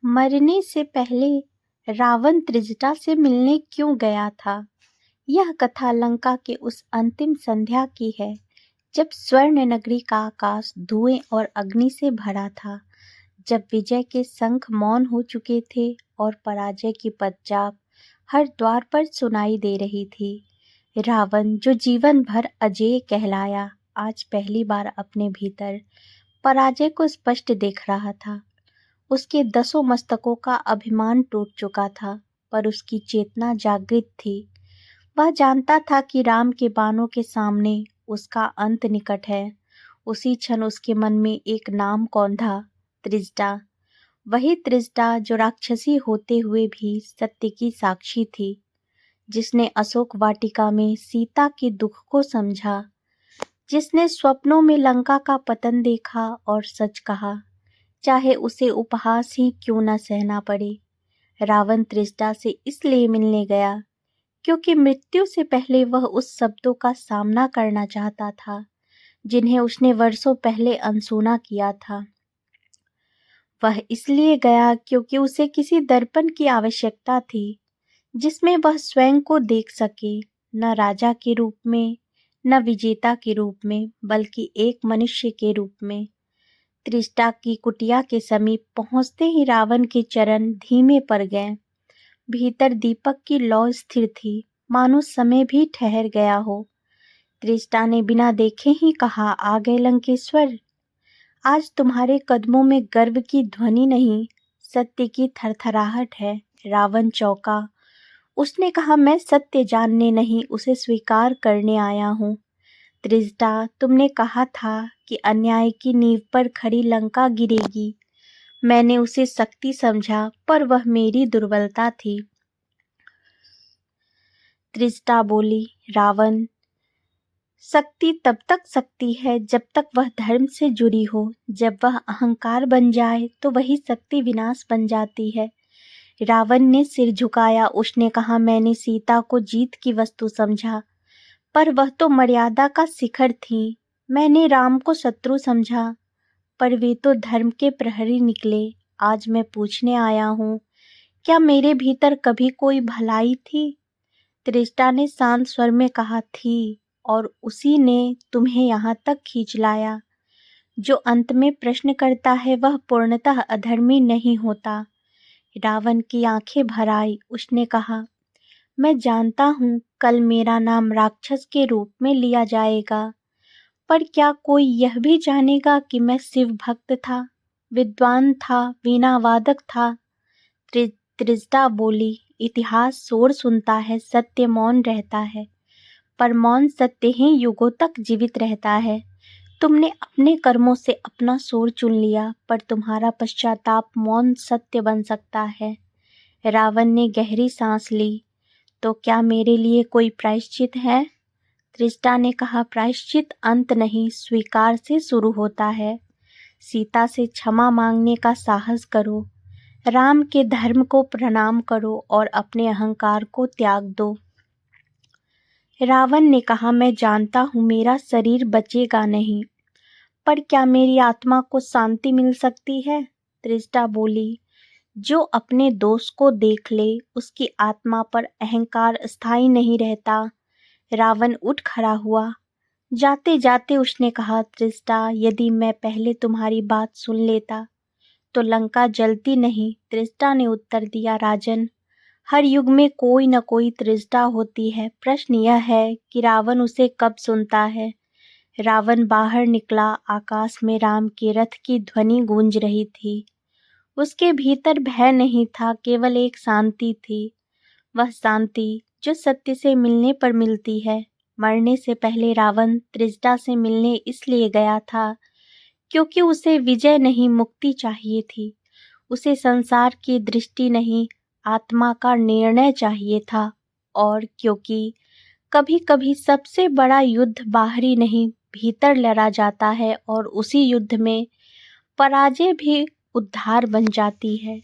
मरने से पहले रावण त्रिजटा से मिलने क्यों गया था? यह कथा लंका के उस अंतिम संध्या की है जब स्वर्ण नगरी का आकाश धुएं और अग्नि से भरा था, जब विजय के शंख मौन हो चुके थे और पराजय की पदचाप हर द्वार पर सुनाई दे रही थी। रावण, जो जीवन भर अजेय कहलाया, आज पहली बार अपने भीतर पराजय को स्पष्ट देख रहा था। उसके 10 मस्तकों का अभिमान टूट चुका था, पर उसकी चेतना जागृत थी। वह जानता था कि राम के बाणों के सामने उसका अंत निकट है। उसी क्षण उसके मन में एक नाम कौंधा, त्रिजटा। वही त्रिजटा जो राक्षसी होते हुए भी सत्य की साक्षी थी, जिसने अशोक वाटिका में सीता के दुख को समझा, जिसने स्वप्नों में लंका का पतन देखा और सच कहा, चाहे उसे उपहास ही क्यों न सहना पड़े। रावण त्रिजटा से इसलिए मिलने गया क्योंकि मृत्यु से पहले वह उस शब्दों का सामना करना चाहता था जिन्हें उसने वर्षों पहले अनसुना किया था। वह इसलिए गया क्योंकि उसे किसी दर्पण की आवश्यकता थी जिसमें वह स्वयं को देख सके, न राजा के रूप में, न विजेता के रूप में, बल्कि एक मनुष्य के रूप में। त्रिजटा की कुटिया के समीप पहुंचते ही रावण के चरण धीमे पड़ गए। भीतर दीपक की लौ स्थिर थी, मानो समय भी ठहर गया हो। त्रिजटा ने बिना देखे ही कहा, आ गए लंकेश्वर। आज तुम्हारे कदमों में गर्व की ध्वनि नहीं, सत्य की थरथराहट है। रावण चौंका। उसने कहा, मैं सत्य जानने नहीं, उसे स्वीकार करने आया हूँ। त्रिजटा, तुमने कहा था कि अन्याय की नींव पर खड़ी लंका गिरेगी। मैंने उसे शक्ति समझा, पर वह मेरी दुर्बलता थी। त्रिजटा बोली, रावण, शक्ति तब तक शक्ति है जब तक वह धर्म से जुड़ी हो। जब वह अहंकार बन जाए तो वही शक्ति विनाश बन जाती है। रावण ने सिर झुकाया। उसने कहा, मैंने सीता को जीत की वस्तु समझा, पर वह तो मर्यादा का शिखर थी। मैंने राम को शत्रु समझा, पर वे तो धर्म के प्रहरी निकले। आज मैं पूछने आया हूँ, क्या मेरे भीतर कभी कोई भलाई थी? त्रिजटा ने शांत स्वर में कहा, थी, और उसी ने तुम्हें यहाँ तक खींच लाया। जो अंत में प्रश्न करता है वह पूर्णतः अधर्मी नहीं होता। रावण की आंखें भर आई। उसने कहा, मैं जानता हूँ कल मेरा नाम राक्षस के रूप में लिया जाएगा, पर क्या कोई यह भी जानेगा कि मैं शिव भक्त था, विद्वान था, वीणा वादक था? त्रिजटा बोली, इतिहास शोर सुनता है, सत्य मौन रहता है, पर मौन सत्य ही युगों तक जीवित रहता है। तुमने अपने कर्मों से अपना शोर चुन लिया, पर तुम्हारा पश्चाताप मौन सत्य बन सकता है। रावण ने गहरी सांस ली। तो क्या मेरे लिए कोई प्रायश्चित है? त्रिजटा ने कहा, प्रायश्चित अंत नहीं, स्वीकार से शुरू होता है। सीता से क्षमा मांगने का साहस करो, राम के धर्म को प्रणाम करो और अपने अहंकार को त्याग दो। रावण ने कहा, मैं जानता हूँ मेरा शरीर बचेगा नहीं, पर क्या मेरी आत्मा को शांति मिल सकती है? त्रिजटा बोली, जो अपने दोष को देख ले उसकी आत्मा पर अहंकार स्थायी नहीं रहता। रावण उठ खड़ा हुआ। जाते जाते उसने कहा, त्रिजटा, यदि मैं पहले तुम्हारी बात सुन लेता तो लंका जलती नहीं। त्रिजटा ने उत्तर दिया, राजन, हर युग में कोई न कोई त्रिजटा होती है। प्रश्न यह है कि रावण उसे कब सुनता है। रावण बाहर निकला। आकाश में राम के रथ की ध्वनि गूंज रही थी। उसके भीतर भय नहीं था, केवल एक शांति थी। वह शांति जो सत्य से मिलने पर मिलती है। मरने से पहले रावण त्रिजटा से मिलने इसलिए गया था क्योंकि उसे विजय नहीं, मुक्ति चाहिए थी। उसे संसार की दृष्टि नहीं, आत्मा का निर्णय चाहिए था। और क्योंकि कभी कभी सबसे बड़ा युद्ध बाहरी नहीं, भीतर लड़ा जाता है, और उसी युद्ध में पराजय भी उद्धार बन जाती है।